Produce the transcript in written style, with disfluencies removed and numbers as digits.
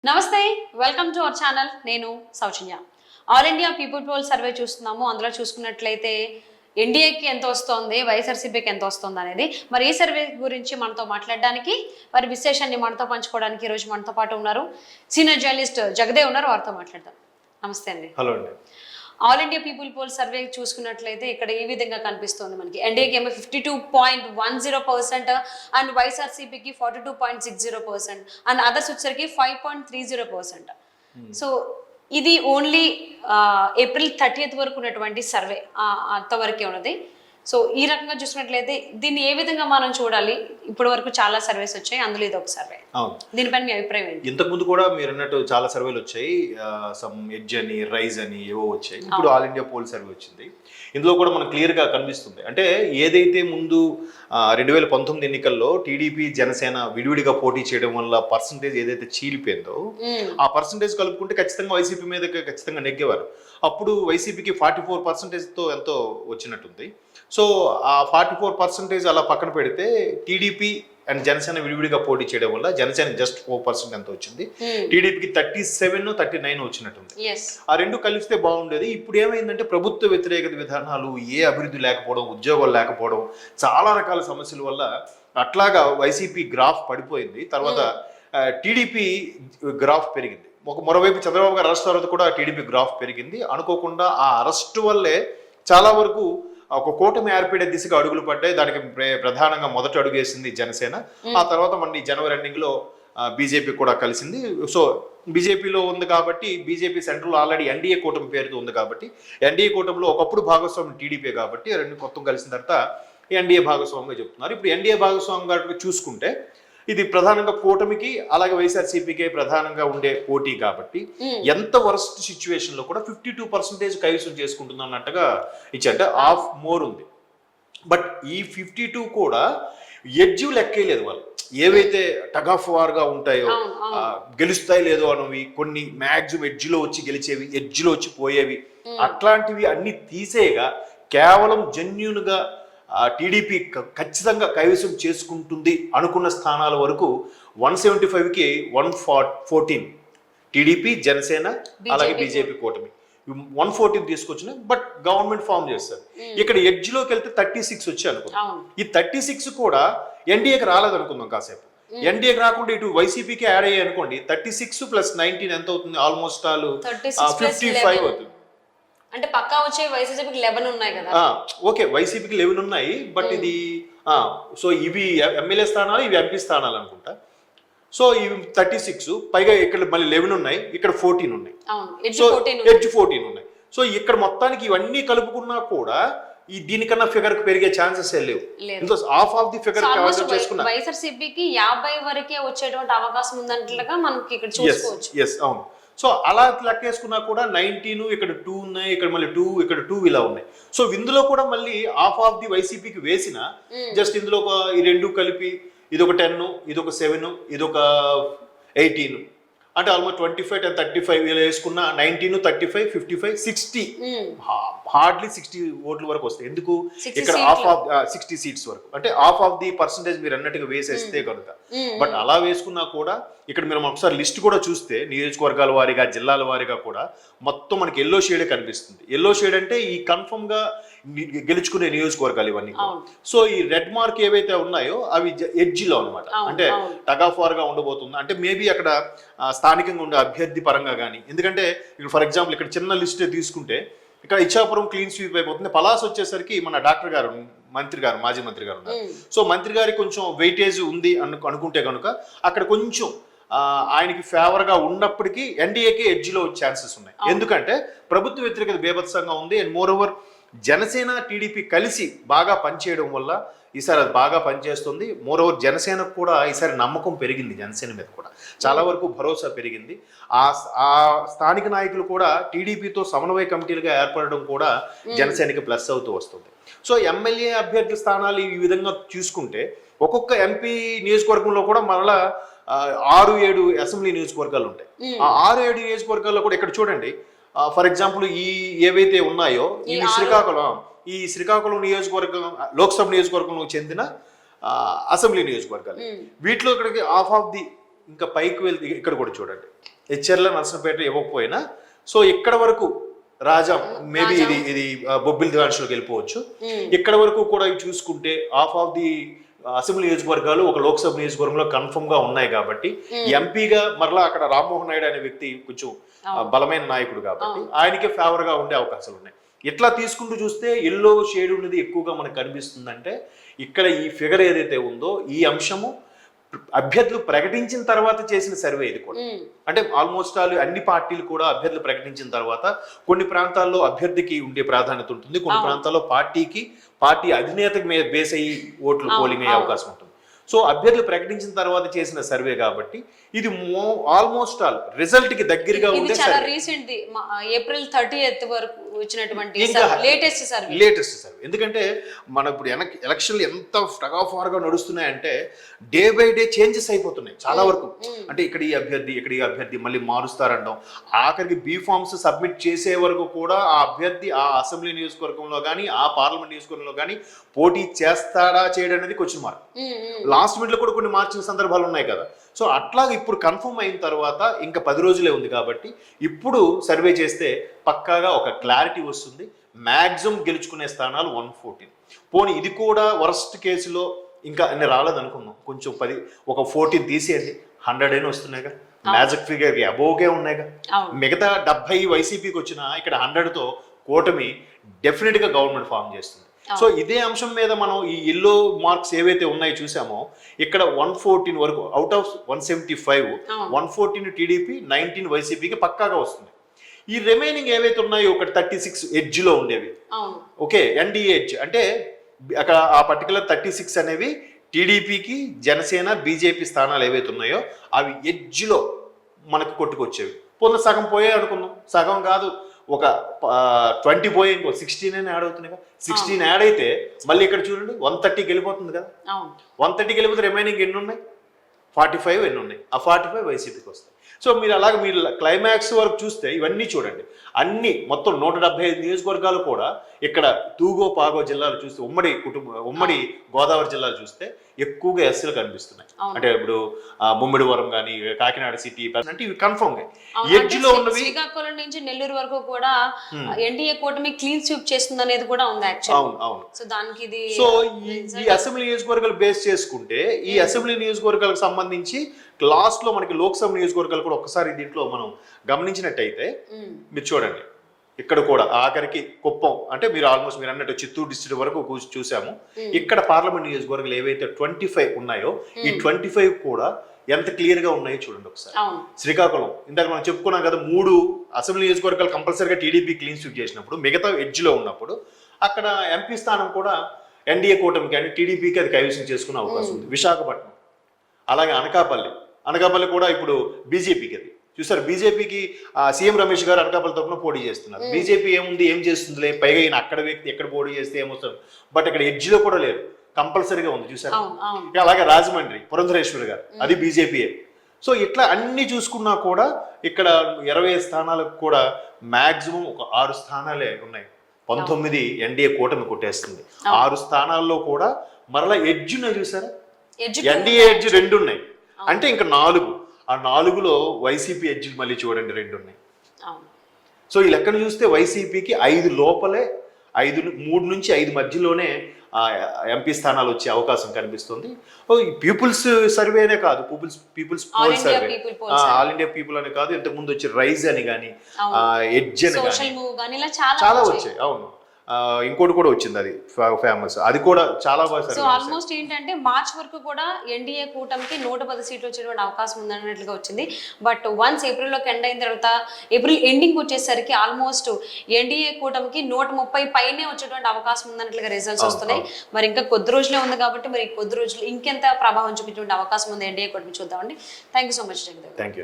నమస్తే, welcome to our channel. నేను Soujanya. All India people poll survey చూస్తున్నాము. అందులో చూసుకున్నట్లయితే ఎన్డీఏకి ఎంత వస్తుంది, వైఎస్ఆర్సీపీకి ఎంత వస్తుంది అనేది. మరి ఈ సర్వే గురించి మనతో మాట్లాడడానికి, వారి విశేషాన్ని మనతో పంచుకోవడానికి ఈరోజు మనతో పాటు ఉన్నారు సీనియర్ జర్నలిస్ట్ జగదేవ్ ఉన్నారు. వారితో మాట్లాడదాం. నమస్తే అండి. హలో అండి. All India people poll survey చూసుకున్నట్లయితే ఇక్కడ ఈ విధంగా కనిపిస్తుంది మనకి. ఎన్డీఏకి ఏమో 52.10% అండ్ వైఎస్ఆర్సీపీకి 42.60% అండ్ అదర్స్ వచ్చరికి 5.30%. సో ఇది ఓన్లీ ఏప్రిల్ 30th వరకు ఉన్నటువంటి సర్వే, అంతవరకే ఉన్నది. సో ఈ రకంగా చూసినట్లయితే దీన్ని ఏ విధంగా మనం చూడాలి? ఇప్పటి వరకు చాలా సర్వేస్ వచ్చాయి, అందులో ఇది ఒక సర్వే. దీనిపైన మీ అభిప్రాయం ఏంటి? ఇంతకుముందు కూడా మీరు అన్నట్టు చాలా సర్వేలు వచ్చాయి. సమ్ ఎడ్జ్ అని, రైజ్ అని ఏవో వచ్చాయి. ఇప్పుడు ఆల్ ఇండియా పోల్ సర్వే వచ్చింది. ఇందులో కూడా మనకు క్లియర్గా కనిపిస్తుంది. అంటే ఏదైతే ముందు 2019 ఎన్నికల్లో టీడీపీ జనసేన విడివిడిగా పోటీ చేయడం వల్ల పర్సంటేజ్ ఏదైతే చీలిపోయిందో ఆ పర్సంటేజ్ కలుపుకుంటే ఖచ్చితంగా వైసీపీ మీద ఖచ్చితంగా నెగ్గేవారు. అప్పుడు వైసీపీకి 44%తో ఎంతో వచ్చినట్టుంది. సో ఆ 44% అలా పక్కన పెడితే టీడీపీ అండ్ జనసేన విడివిడిగా పోటీ చేయడం వల్ల జనసేన జస్ట్ 4% ఎంత వచ్చింది, టీడీపీకి 37, 39 వచ్చినట్టుంది. ఆ రెండు కలిస్తే బాగుండేది. ఇప్పుడు ఏమైందంటే ప్రభుత్వ వ్యతిరేక విధానాలు, ఏ అభివృద్ధి లేకపోవడం, ఉద్యోగాలు లేకపోవడం, చాలా రకాల సమస్యల వల్ల అట్లాగా వైసీపీ గ్రాఫ్ పడిపోయింది. తర్వాత టీడీపీ గ్రాఫ్ పెరిగింది. మరోవైపు చంద్రబాబు గారు అరెస్ట్ తర్వాత కూడా టీడీపీ గ్రాఫ్ పెరిగింది. అనుకోకుండా ఆ అరెస్ట్ వల్లే చాలా వరకు ఒక కూటమి ఏర్పడే దిశగా అడుగులు పడ్డాయి. దానికి ప్రధానంగా మొదటి అడుగు వేసింది జనసేన. ఆ తర్వాత మన జనవరి ఎండింగ్ లో బీజేపీ కూడా కలిసింది. సో బీజేపీలో ఉంది కాబట్టి, బీజేపీ సెంట్రల్ ఆల్రెడీ ఎన్డీఏ కూటమి పేరుతో ఉంది కాబట్టి, ఎన్డీఏ కూటమిలో ఒకప్పుడు భాగస్వామి టీడీపీ కాబట్టి రెండు మొత్తం కలిసిన తర్వాత ఎన్డీఏ భాగస్వామిగా చెప్తున్నారు. ఇప్పుడు ఎన్డీఏ భాగస్వామిగా చూసుకుంటే ఇది ప్రధానంగా కూటమికి అలాగే వైఎస్ఆర్సీపీకి ప్రధానంగా ఉండే పోటీ కాబట్టి ఎంత వరస్ట్ సిచ్యువేషన్ లో కూడా 52% కైవసం చేసుకుంటుంది అన్నట్టుగా ఇచ్చంటే హాఫ్ మోర్ ఉంది. బట్ ఈ 52 కూడా ఎడ్జ్ లెక్కేలేదు వాళ్ళు. ఏవైతే టగ్ ఆఫ్ వార్ గా ఉంటాయో, గెలుస్తాయి లేదో అనేవి, కొన్ని మ్యాక్సిమం ఎడ్జ్లో వచ్చి గెలిచేవి, ఎడ్జ్లో వచ్చి పోయేవి, అట్లాంటివి అన్ని తీసేయగా కేవలం జెన్యూన్ గా టీడీపీ ఖచ్చితంగా కైవసం చేసుకుంటుంది అనుకున్న స్థానాల వరకు 175కి 114 టీడీపీ, జనసేన అలాగే బీజేపీ కూటమి 114 తీసుకొచ్చిన. బట్ గవర్నమెంట్ ఫామ్ చేస్తారు. ఇక్కడ ఎడ్జ్ లోకి వెళ్తే 36 వచ్చి అనుకుందాం. ఈ 36 కూడా ఎన్డీఏకి రాలేదు అనుకుందాం కాసేపు. ఎన్డీఏకి రాకుండా ఇటు వైసీపీకి యాడ్ అయ్యాయి అనుకోండి. 36 + 19 ఎంత అవుతుంది? ఆల్మోస్ట్ 55 అవుతుంది. అంటే పక్కా వచ్చే వైసీపీకి 11 ఉన్నాయి కదా. ఓకే, వైసీపీకి 11 ఉన్నాయి. బట్ ఇది సో ఇవి ఎమ్మెల్యే స్థానాలు, ఇవి ఎంపీ స్థానాలు అనుకుంటా. సో ఇవి 36, పైగా ఇక్కడ మళ్ళీ 11 ఉన్నాయి, ఇక్కడ 14 ఉన్నాయి. సో ఎడ్జ్ 14 ఉన్నాయి. సో ఇక్కడ మొత్తానికి ఇవన్నీ కలుపుకున్నా కూడా ఈ దీనికన్నా ఫిగర్ పెరిగే ఛాన్సెస్ లేవు. హాఫ్ ఆఫ్ ది ఫిగర్ చేసుకున్నా వైఎస్ఆర్సీపీకి 50 వరకే వచ్చేటువంటి అవకాశం ఉందంటగా మనకి ఇక్కడ చూసుకోవచ్చు. ఎస్, అవును. సో అలా లెక్కేసుకున్నా కూడా 19, ఇక్కడ 2 ఉన్నాయి, ఇక్కడ మళ్ళీ 2, ఇక్కడ 2 ఇలా ఉన్నాయి. సో ఇందులో కూడా మళ్ళీ హాఫ్ ఆఫ్ ది వైసీపీకి వేసిన జస్ట్ ఇందులో ఈ రెండు కలిపి ఇదొక 10, ఇదొక 7, ఇదొక 18, అంటే ఆల్మోస్ట్ 25 and 35 ఇలా వేసుకున్న 19, 35, 55, 60, హార్డ్లీ 60 ఓట్ల వరకు వస్తాయి. ఎందుకు? ఇక్కడ హాఫ్ ఆఫ్ 60 సీట్స్ వరకు, అంటే హాఫ్ ఆఫ్ ది పర్సంటేజ్ మీరు అన్నట్టుగా వేసేస్తే కనుక. బట్ అలా వేసుకున్నా కూడా ఇక్కడ మీరు ఒకసారి లిస్ట్ కూడా చూస్తే నియోజకవర్గాల వారీగా, జిల్లాల వారీగా కూడా మొత్తం మనకి ఎల్లో షేడే కనిపిస్తుంది. ఎల్లో షేడ్ అంటే ఈ కన్ఫర్మ్ గా గెలుచుకునే నియోజకవర్గాలు ఇవన్నీ. సో ఈ రెడ్ మార్క్ ఏవైతే ఉన్నాయో అవి ఎడ్జ్ లో అనమాట. అంటే టగ్ ఆఫ్ వార్ గా ఉండబోతుంది. అంటే మేబీ అక్కడ స్థానికంగా ఉండే అభ్యర్థి పరంగా కానీ, ఎందుకంటే ఇప్పుడు ఫర్ ఎగ్జాంపుల్ ఇక్కడ చిన్న లిస్ట్ తీసుకుంటే ఇక్కడ ఇచ్చాపురం క్లీన్ స్వీప్ అయిపోతుంది. పలాస్ వచ్చేసరికి మన డాక్టర్ గారు, మంత్రి గారు, మాజీ మంత్రి గారు ఉన్నారు. సో మంత్రి గారికి కొంచెం వెయిటేజ్ ఉంది అనుకుంటే కనుక అక్కడ కొంచెం ఆయనకి ఫేవర్ గా ఉన్నప్పటికీ ఎన్డీఏకి ఎడ్జ్లో ఛాన్సెస్ ఉన్నాయి. ఎందుకంటే ప్రభుత్వ వ్యతిరేకత బేభత్సంగా ఉంది. And more over Janasena TDP కలిసి బాగా పనిచేయడం వల్ల ఈసారి అది బాగా పనిచేస్తుంది. మోర్ ఓవర్ జనసేనకు కూడా ఈసారి నమ్మకం పెరిగింది. జనసేన మీద కూడా చాలా వరకు భరోసా పెరిగింది. ఆ స్థానిక నాయకులు కూడా టీడీపీతో సమన్వయ కమిటీలుగా ఏర్పడడం కూడా జనసేనకి ప్లస్ అవుతూ వస్తుంది. సో ఎమ్మెల్యే అభ్యర్థి స్థానాలు ఈ విధంగా చూసుకుంటే ఒక్కొక్క ఎంపీ నియోజకవర్గంలో కూడా మరలా 6-7 అసెంబ్లీ నియోజకవర్గాలు ఉంటాయి. ఆ 6-7 నియోజకవర్గాల్లో కూడా ఇక్కడ చూడండి, ఫర్ ఎగ్జాంపుల్ ఈ ఏవైతే ఉన్నాయో ఈ శ్రీకాకుళం నియోజకవర్గం లోక్సభ నియోజకవర్గంలో చెందిన అసెంబ్లీ నియోజకవర్గాలు. వీటిలో ఇక్కడికి హాఫ్ ఆఫ్ ది ఇంకా పైకి వెళ్తే ఇక్కడ కూడా చూడండి, హెచ్ఎర్ల నర్సంపేట ఇవ్వకపోయినా సో ఇక్కడ వరకు రాజా మేబీ ఇది బొబ్బిలి దివాన్షులకు వెళ్ళిపోవచ్చు. ఇక్కడ వరకు కూడా చూసుకుంటే హాఫ్ ఆఫ్ ది అసెంబ్లీ నియోజకవర్గాలు ఒక లోక్సభ నియోజకవర్గంలో కన్ఫర్మ్ గా ఉన్నాయి కాబట్టి ఎంపీగా మరలా అక్కడ రామ్మోహన్ నాయుడు అనే వ్యక్తి కొంచెం బలమైన నాయకుడు కాబట్టి ఆయనకే ఫేవర్ గా ఉండే అవకాశాలు ఉన్నాయి. ఇట్లా తీసుకుంటూ చూస్తే ఎల్లో షేడ్ ఉన్నది ఎక్కువగా మనకు కనిపిస్తుందంటే ఇక్కడ ఈ ఫిగర్ ఏదైతే ఉందో ఈ అంశము అభ్యర్థులు ప్రకటించిన తర్వాత చేసిన సర్వే ఇది కూడా. అంటే ఆల్మోస్ట్ అన్ని పార్టీలు కూడా అభ్యర్థులు ప్రకటించిన తర్వాత కొన్ని ప్రాంతాల్లో అభ్యర్థికి ఉండే ప్రాధాన్యత ఉంటుంది, కొన్ని ప్రాంతాల్లో పార్టీ అధినేతకి మీద బేస్ అయ్యి ఓట్లు పోలింగ్ అయ్యే అవకాశం ఉంటుంది. సో అభ్యర్థులు ప్రకటించిన తర్వాత చేసిన సర్వే కాబట్టి ఇది ఆల్మోస్ట్ ఆల్ రిజల్ట్ కి దగ్గరగా ఉండే చాలా రీసెంట్ ఏప్రిల్ 30th వరకు వచ్చినటువంటి లేటెస్ట్ సర్వే. ఎందుకంటే మన ఇప్పుడు ఎలక్షన్లు ఎంత ఫార్ గా నడుస్తున్నాయంటే డే బై డే చేంజెస్ అయిపోతున్నాయి చాలా వరకు. అంటే ఇక్కడ ఈ అభ్యర్థి మళ్ళీ మారుస్తారంటాం. ఆఖరికి బీ ఫార్మ్స్ సబ్మిట్ చేసే వరకు కూడా ఆ అభ్యర్థి ఆ అసెంబ్లీ నియోజకవర్గంలో కానీ ఆ పార్లమెంట్ నియోజకవర్గంలో కానీ పోటీ చేస్తాడా చేయడం అనేది క్వశ్చన్ మార్క్. లాస్ట్ మినిట్ లో కూడా కొన్ని మార్చిన సందర్భాలు ఉన్నాయి కదా. సో అట్లాగే ఇప్పుడు కన్ఫర్మ్ అయిన తర్వాత ఇంకా 10 రోజులే ఉంది కాబట్టి ఇప్పుడు సర్వే చేస్తే పక్కాగా ఒక క్లారిటీ వస్తుంది. మ్యాక్సిమం గెలుచుకునే స్థానాలు 114. పోనీ ఇది కూడా వరస్ట్ కేసులో ఇంకా అన్ని రాలేదనుకుందాం, కొంచెం ఒక 14 తీసేయండి, 100 అయినా వస్తున్నాయిగా, మ్యాజిక్ ఫిగర్ అబోగే ఉన్నాయిగా. మిగతా 70 వైసీపీకి వచ్చినా ఇక్కడ 100తో కూటమి డెఫినెట్ గా గవర్నమెంట్ ఫామ్ చేస్తుంది. సో ఇదే అంశం మీద మనం ఈ ఎల్లో మార్క్స్ ఏవైతే ఉన్నాయో చూసామో ఇక్కడ 114 వరకు అవుట్ ఆఫ్ 175 114 టీడీపీ 19 వైసీపీకి పక్కాగా వస్తుంది. ఈ రిమైనింగ్ ఏవైతే ఉన్నాయో ఒకటి 36 ఎడ్జ్ లో ఉండేవి, ఓకే, ఎన్డీఏ ఎడ్జ్ అంటే అక్కడ ఆ పర్టికులర్ 36 అనేవి టీడీపీకి జనసేన బీజేపీ స్థానాలు ఏవైతే ఉన్నాయో అవి ఎడ్జ్ లో మనకు కొట్టుకొచ్చేవి. పొంద సగం పోయే అనుకుందాం, సగం కాదు ఒక 20 పోయి ఇంకో 16 అని యాడ్ అవుతున్నాయి కదా. 16 యాడ్ అయితే మళ్ళీ ఇక్కడ చూడండి 130కి వెళ్ళిపోతుంది కదా. 130కి వెళ్ళిపోతే రిమైనింగ్ ఎన్ని ఉన్నాయి, 45 ఎన్ని ఉన్నాయి, ఆ 45 వైసీపీకి వస్తాయి. సో మీరు అలాగే మీరు క్లైమాక్స్ వరకు చూస్తే ఇవన్నీ చూడండి, అన్ని మొత్తం 175 నియోజకవర్గాలు కూడా ఇక్కడ తూగో పాగో జిల్లాలు చూస్తే ఉమ్మడి గోదావరి జిల్లాలు చూస్తే ఎక్కువగా ఎస్సీలు కనిపిస్తున్నాయి. అంటే ఇప్పుడు ముమ్మిడివరం కానీ కాకినాడ సిటీ అంటే ఇవి కన్ఫర్మ్ గా ఎడ్జ్ లో ఉన్నవి. శ్రీకాకుళం నుంచి నెల్లూరు వరకు కూడా ఎన్డీఏ కూటమి క్లీన్ స్వీప్ చేస్తుంది అనేది కూడా ఉంది యాక్చువల్లీ. అవును. సో దానికి ఇది సో ఈ అసెంబ్లీ నియోజకవర్గాలు బేస్ చేసుకుంటే ఈ అసెంబ్లీ నియోజకవర్గాలకు సంబంధించి లాస్ట్ లో మనకి లోక్సభ నియోజకవర్గాలు కూడా ఒకసారి దీంట్లో మనం గమనించినట్టయితే మీరు చూడండి, ఇక్కడ కూడా ఆఖరికి కుప్పం అంటే మీరు ఆల్మోస్ట్ మీరు అన్నట్టు చిత్తూరు డిస్ట్రిక్ట్ వరకు చూసాము. ఇక్కడ పార్లమెంట్ నియోజకవర్గాలు ఏవైతే 25 ఉన్నాయో ఈ 25 కూడా ఎంత క్లియర్ గా ఉన్నాయో చూడండి ఒకసారి. శ్రీకాకుళం ఇందాక మనం చెప్పుకున్నాం కదా, 3 అసెంబ్లీ నియోజకవర్గాలు కంపల్సరీగా టీడీపీ క్లీన్ స్వీప్ చేసినప్పుడు మిగతా ఎడ్జ్ లో ఉన్నప్పుడు అక్కడ ఎంపీ స్థానం కూడా ఎన్డీఏ కూటమికి అంటే టీడీపీకి అది కైవసం చేసుకునే అవకాశం ఉంది. విశాఖపట్నం, అలాగే అనకాపల్లి కూడా ఇప్పుడు బీజేపీకి అది చూసారు. బీజేపీకి సీఎం రమేష్ గారు అనకాపల్లి తరఫున పోటీ చేస్తున్నారు. బీజేపీ ఏం చేస్తుందిలే, పైగా ఈయన అక్కడ వ్యక్తి ఎక్కడ పోటీ చేస్తే ఏమొస్తుంది, బట్ ఇక్కడ ఎడ్జ్ లో కూడా లేరు, కంపల్సరీగా ఉంది చూసారు. అలాగే రాజమండ్రి పురంధరేశ్వరి గారు అది బీజేపీయే. సో ఇట్లా అన్ని చూసుకున్నా కూడా ఇక్కడ 20 స్థానాలకు కూడా మాక్సిమం ఒక 6 స్థానాలే ఉన్నాయి. 19 ఎన్డీఏ కూటమి కొట్టేస్తుంది. 6 స్థానాల్లో కూడా మరలా ఎడ్జ్ ఉన్నాయి చూసారా, ఎన్డీఏ ఎడ్జ్ 2 ఉన్నాయి, అంటే ఇంకా 4. ఆ 4లో వైసీపీ ఎడ్జిలు మళ్ళీ చూడండి 2 ఉన్నాయి. సో ఈ లెక్కను చూస్తే వైసీపీకి 5 లోపలే 3 నుంచి 5 మధ్యలోనే ఎంపీ స్థానాలు వచ్చే అవకాశం కనిపిస్తుంది. పీపుల్స్ సర్వేనే కాదు, peoples poll survey, all India people అని కాదు, ఇంతకు ముందు వచ్చి రైజ్ అని కానీ ఎడ్జ్ అని కానీ చాలా వచ్చాయి. అవును, ఇంకోటి కూడా వచ్చింది అది ఫేమస్, అది కూడా చాలా బాగా. సో ఆల్మోస్ట్ ఏంటంటే మార్చ్ వరకు కూడా ఎన్డీఏ కూటమికి 110 సీట్లు వచ్చేటువంటి అవకాశం ఉందన్నట్లుగా వచ్చింది. బట్ వన్స్ ఏప్రిల్లోకి ఎండ్ అయిన తర్వాత ఏప్రిల్ ఎండింగ్ వచ్చేసరికి ఆల్మోస్ట్ ఎన్డీఏ కూటమికి 130 పైనే వచ్చేటువంటి అవకాశం ఉందన్నట్లుగా రిజల్ట్స్ వస్తున్నాయి. మరి ఇంకా కొద్ది రోజులే ఉంది కాబట్టి మరి కొద్ది రోజులు ఇంకెంత ప్రభావం చూపించే అవకాశం ఉంది ఎన్డీఏ కూటమి చూద్దామండి. Thank you so much. Thank you.